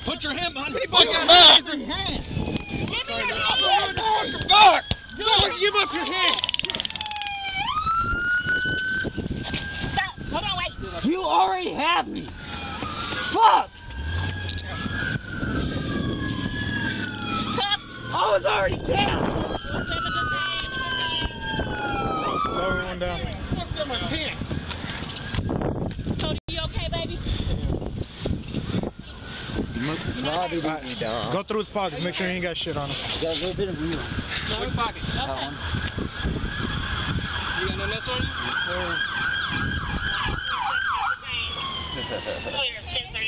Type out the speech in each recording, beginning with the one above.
Put your hand behind me. Put your hand. Fuck! Give up your hand. Stop. Hold on, wait. You already have me. Fuck! I was already down. Slow everyone down. Fuck up my pants. Cody, you okay, baby? Go through his pockets, make sure he ain't got shit on him. Got a little bit of wheel. Which pocket? Okay. You got no nuts on you?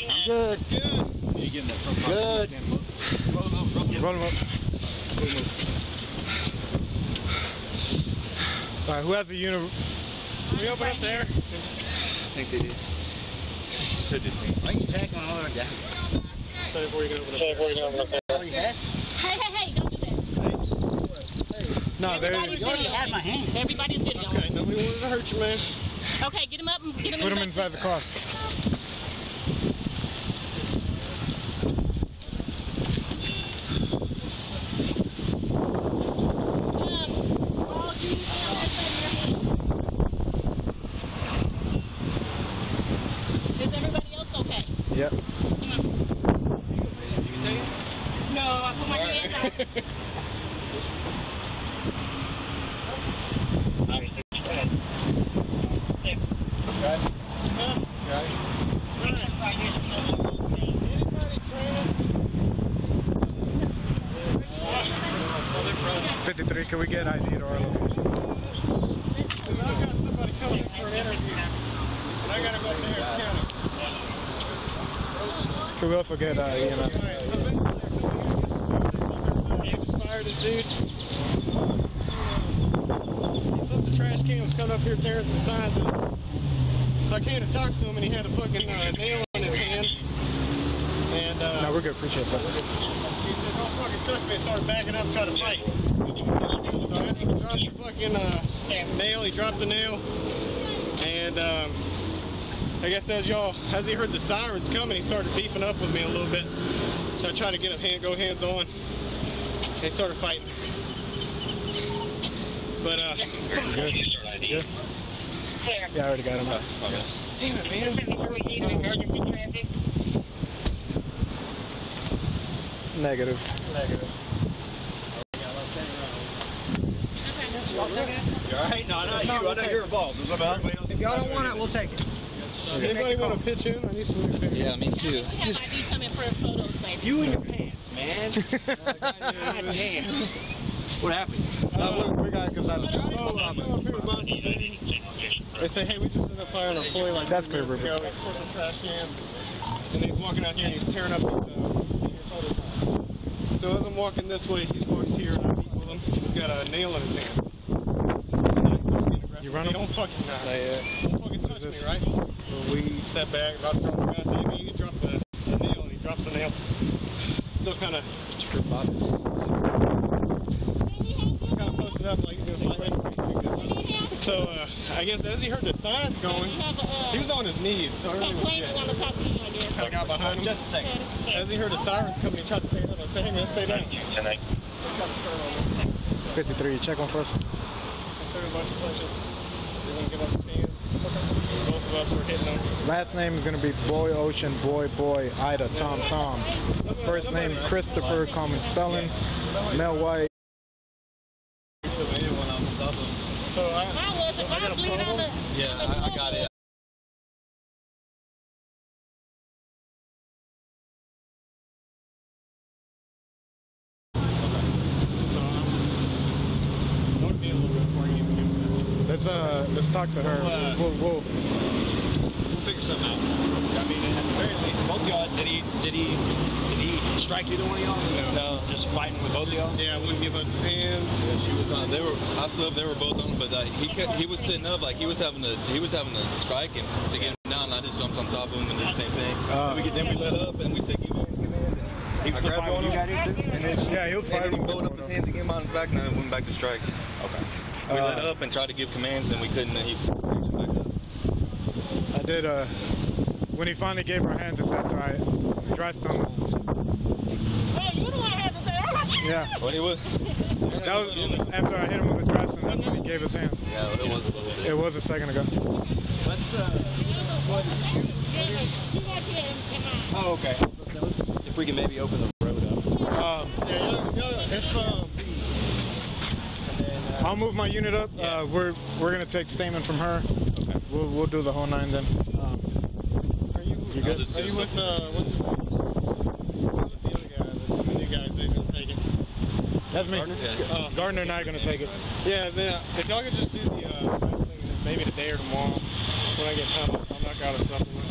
I'm good. Good. You getting that front pocket? Good. Roll him up. Roll him up. Alright, who has the unit? We open up there. I think they did. She said it to me. Why you tack on all of that? So before you can open up there. All you had? Hey, don't do that. No, there. Everybody's You already video. had my hand. Everybody's video. Okay, nobody wanted to hurt you, man. Okay, get him up and get him Put him in inside the car. Is everybody else okay? Yep. No, I put my hands out. Can we get ID to our location? I got somebody coming in for an interview. And I gotta go up to Harris County. Can we also get EMS? Alright, so basically, they just fired this dude. He thought the trash can was coming up here tearing some signs up. So I came to talk to him and he had a fucking nail in his hand. And No, we're good. Appreciate that. he said, don't fucking touch me, and started backing up, trying to fight. So I asked him to drop the fucking nail. He dropped the nail. And I guess as he heard the sirens coming, he started beefing up with me a little bit. So I tried to get him go hands on. And he started fighting. But Good. Good. Yeah, I already got him. damn it, man. Negative. You alright? No, not you. I know you're involved. If y'all don't want it, we'll take it. anybody want to pitch in? I need some new pictures. Yeah, me too. I have ID coming for photos, baby. You and your pants, man. God damn. What happened? We got it because I They say, hey, we just ended up firing an employee like That's 2 clear, minutes ago. He's putting trash cans. And he's walking out here and he's tearing up his So as I'm walking this way, he walks here and I meet with him. He's got a nail in his hand. You run him? Don't fucking don't fucking touch me, right? So we step back, about to drop the guy, say, you can drop the nail, and he drops the nail. Still kind of posted up like he's gonna fight me. So I guess as he heard the signs going, he was on his knees, so I really was I got behind him. Just a second. As he heard the sirens coming, he tried to stand up. I said, hey man, stay down. 53. Check one first. I threw a bunch of punches. He wouldn't give up his hands. Both of us were hitting him. Last name is going to be Boy Ocean, Boy, Ida, Tom. First name Christopher, common spelling. Mel White. So I got a problem. Yeah, I got it. Let's talk to her. We'll figure something out. I mean, at the very least, both y'all, did he strike either one of y'all? No. Just fighting with both of y'all? Yeah, wouldn't give us his hands. Yeah, she was on. They were. I slept. They were both on, but he was sitting up like he was having to strike him to get him down. I just jumped on top of him and did the same thing. Then we let up and we said, "Give hands." He was grabbed on him. And then he was fighting. He pulled up his hands again on his back, and then went back to strikes. Okay. We let up and tried to give commands, and we couldn't. And he back up. did, when he finally gave her hands, it's after I dry stomach. Oh, you the one had to say, oh my God. Yeah. What it was? That was after I hit him with the dry stomach, that's when he gave his hands. Yeah, it was a little bit. It was a second ago. Oh, okay. Let's, if we can maybe open the road up. I'll move my unit up. We're gonna take statement from her. Okay. We'll do the whole 9 then. Are you good? Are you with what's the other guy? The new guy says he's gonna take it. That's me. Yeah. Gardner and I are gonna take it. Yeah, then if y'all could just do the thing maybe today or tomorrow when I get home, I'll knock out a supplement.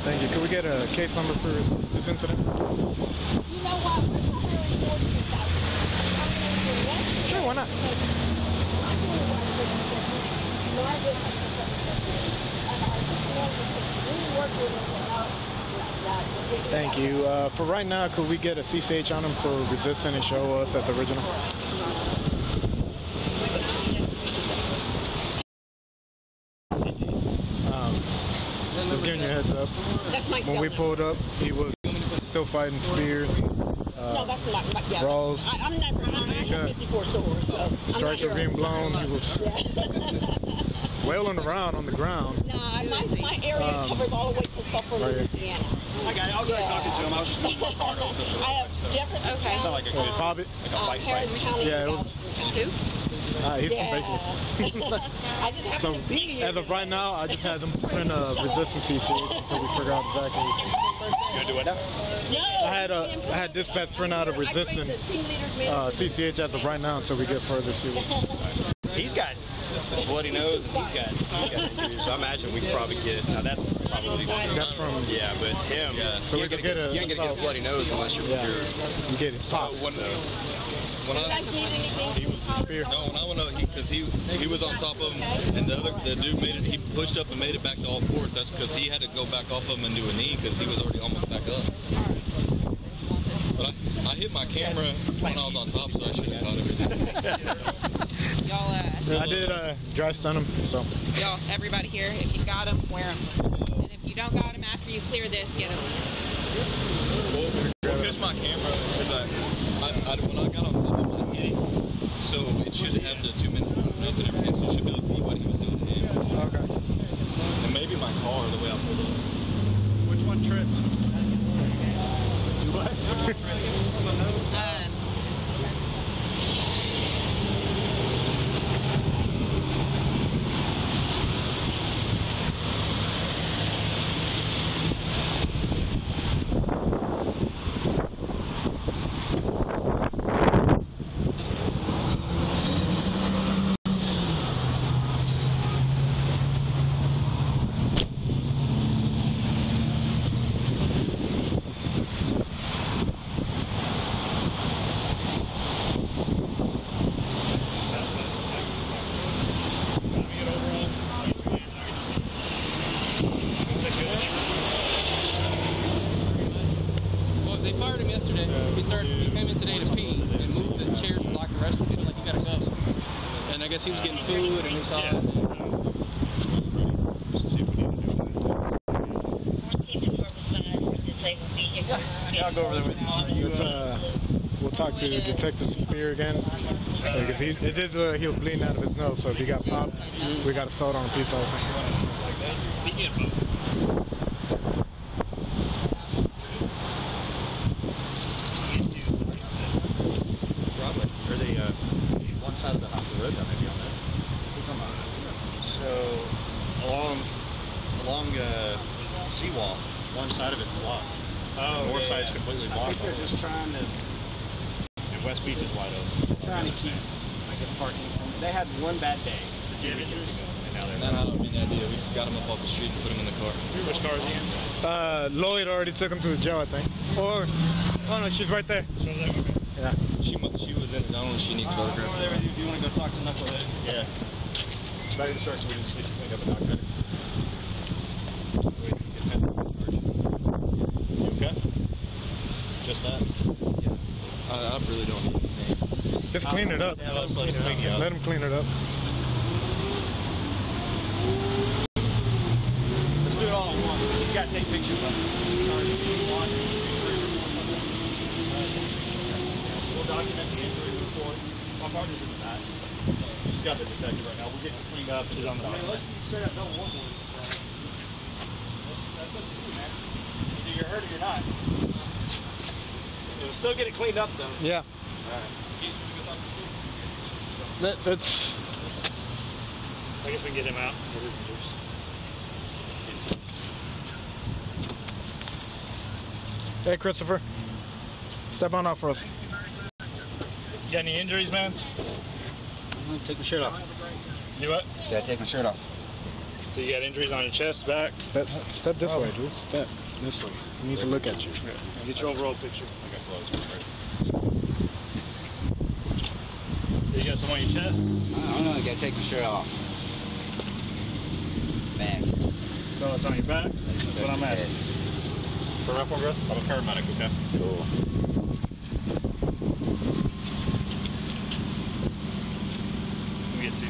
Thank you. Could we get a case number for this incident? You know what? We're so very fortunate that Sure, why not? Thank you. For right now, could we get a CCH on him for resisting and show us at the original? Just giving you a heads up. That's my When we pulled up, he was still fighting spears. No, that's my yeah. Brawls. I'm never. I have 54 stores, so Striker being blown. He was wailing around on the ground. Nah, my area covers all the way to Suffolk, Louisiana. Okay, I'll go talking to him. I was just moving my car over. I have Jefferson County. It's not like a Hobbit. fight. Harris County. Yeah, it was. Who? He's Yeah. from Bakery. I just happen So to be here. as of right now, I just had them print a resistance CCH until we figure out exactly. You gonna do it now? No, I had dispatch print out a resistant CCH as of right now until we get further see what's. He's got a bloody nose and he's got injuries. So I imagine we could probably get. Now that's probably. That's from. Yeah, but him. Yeah. So we could get a. You ain't gonna get a bloody nose unless you're. Yeah. You get it popped. When You I guys need anything? He was the spear. No, when I went up, because he was on top of him, and the dude made it. He pushed up and made it back to all fours. That's because he had to go back off of him and do a knee because he was already almost back up. But I hit my camera when I was on top, so I should have caught everything. Y'all, I did dry stun him, so. y'all, everybody here, if you got them, wear them. And if you don't got them, after you clear this, get them. Well, here's my camera. When I got on top of him, I hit it. So it should have the 2 minutes and everything, so you should be able to see what he was doing to him. Okay. And maybe my car, the way I pulled up. Which one tripped? What? They fired him yesterday. He came in today to pee and moved the chairs and locked the restroom. So like, you gotta go. And I guess he was getting food and he saw it. Yeah, I'll go over there with you. We'll talk to Detective Spear again. Because he was bleeding out of his nose, so if he got popped, we got to sew it on a piece also. Are they one side of the road? Maybe on that. So along seawall, one side of it's blocked. Oh, the north side's completely blocked. I think they're just trying to West Beach is wide open. keep, I guess, parking. They had one bad day. And now they're No, I don't mean that idea. We just got him up off the street and put him in the car. Which car is he in? Lloyd already took him to the jail, I think. Or, oh no, she's right there. Yeah. She was in zone. She needs photograph. over there with you if you want to go talk to Knucklehead. Yeah. Back in the truck so we can see if we can pick up a document. You okay? Just that? Yeah. I really don't need anything. Just clean it up. Yeah, let's clean it up. Let him clean it up. Let's do it all at once. You gotta take pictures of it. We'll document the injury report. My partner's in the back. She's got the detective right now. We're getting it cleaned up. She's on the document. That's up to you, man. Either you're hurt or you're not. We'll still get it cleaned up, though. Yeah. That's. I guess we can get him out. Get his injuries. Hey, Christopher. Step on out for us. You got any injuries, man? I'm gonna take my shirt off. You what? Yeah, take my shirt off. So you got injuries on your chest, back? Step this way, dude. Step this way. He needs to look at you. Yeah. Get your overall picture. I got clothes. Right? So you got some on your chest? I don't know, I gotta take my shirt off. Man. So it's on your back? That's what I'm asking. For rough one, bro? I'm a paramedic, okay? Cool. Let me get two.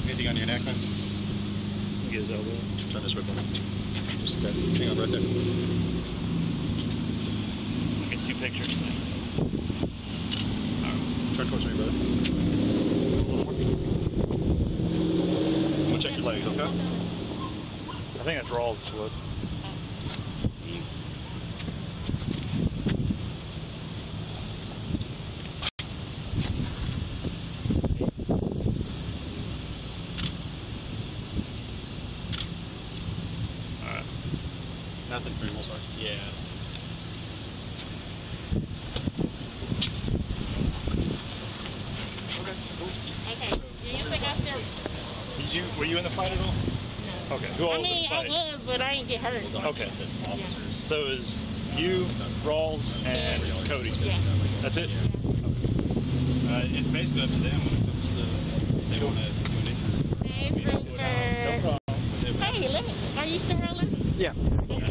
Anything on your neck, man? Let me get his elbow. Turn this way for me. Just a bit. Hang on right there. Get two pictures. Turn towards me, brother. I'm gonna check your legs, okay? I think that's Rawls' wood. Alright. Nothing criminal, sorry. Yeah. Okay. Do you think I still? Were you in the fight at all? No. Okay. Who all I was in mean, the fight? I was, but I didn't get hurt. Okay. So it was you, Rawls, and Cody. Yeah. That's it? It's basically up to them when it comes to if they want to do an injury. Thanks, Ruther. No problem. Hey, let me. Are you still rolling? Yeah. Okay.